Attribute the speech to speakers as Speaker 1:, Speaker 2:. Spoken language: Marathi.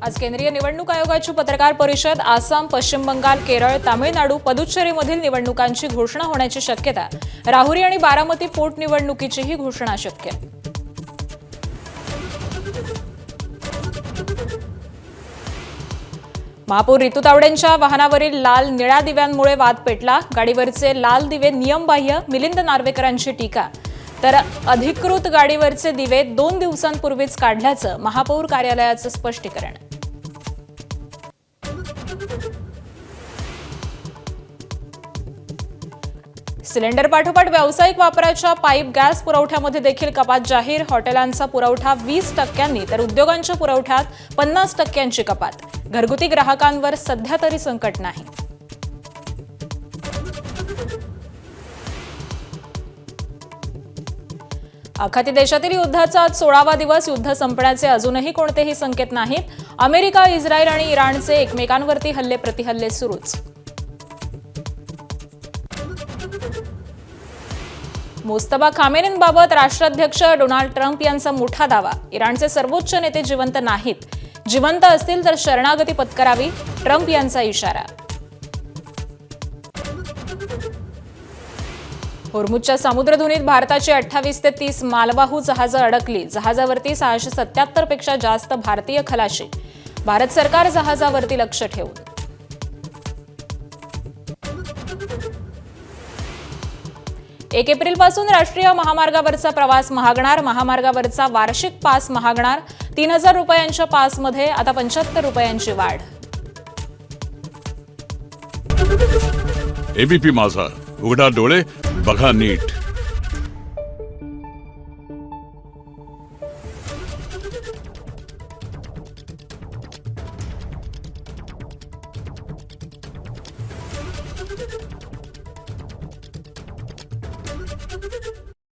Speaker 1: आज केंद्रीय निवडणूक आयोगाची पत्रकार परिषद आसाम, पश्चिम बंगाल, केरळ, तामिळनाडू, पुदुच्चेरीमधील निवडणुकांची घोषणा होण्याची शक्यता. राहुरी आणि बारामती पोटनिवडणुकीचीही घोषणा शक्य. महापौर रितू तावडेंच्या वाहनावरील लाल निळ्या दिव्यांमुळे वाद पेटला. गाडीवरचे लाल दिवे नियमबाह्य, मिलिंद नार्वेकरांची टीका. तर अधिकृत गाडीवरचे दिवे 2 दिवसांपूर्वीच काढल्याचं महापौर कार्यालयाचं स्पष्टीकरण. सिलेंडर पाठोपाठ व्यावसायिक वापराच्या पाईप गॅस पुरवठ्यामध्ये देखील कपात जाहीर. हॉटेलांचा पुरवठा 20% तर उद्योगांच्या पुरवठ्यात 50% कपात. घरगुती ग्राहकांवर सध्या तरी संकट नाही. आखाती देशातील युद्धाचा आज 16वा दिवस. युद्ध संपण्याचे अजूनही कोणतेही संकेत नाहीत. अमेरिका, इस्रायल आणि इराणचे एकमेकांवरती हल्ले प्रतिहल्ले सुरूच. मुस्तफा खामेनींबाबत राष्ट्राध्यक्ष डोनाल्ड ट्रम्प यांचा मोठा दावा. इराणचे सर्वोच्च नेते जिवंत नाहीत. जिवंत असतील तर शरणागती पत्करावी, ट्रम्प यांचा इशारा. होर्मुझच्या समुद्रधुनीत भारताची 28 ते 30 मालवाहू जहाजं अडकली. जहाजावरती 677 पेक्षा जास्त भारतीय खलाशी. भारत सरकार जहाजावरती लक्ष ठेवून. एक एप्रिलपासून राष्ट्रीय महामार्गावरचा प्रवास महागणार. महामार्गावरचा वार्षिक पास महागणार. 3000 रुपयांच्या पासमध्ये आता 75 रुपयांची वाढ.
Speaker 2: एबीपी माझा, उघडा डोळे बघा नीट.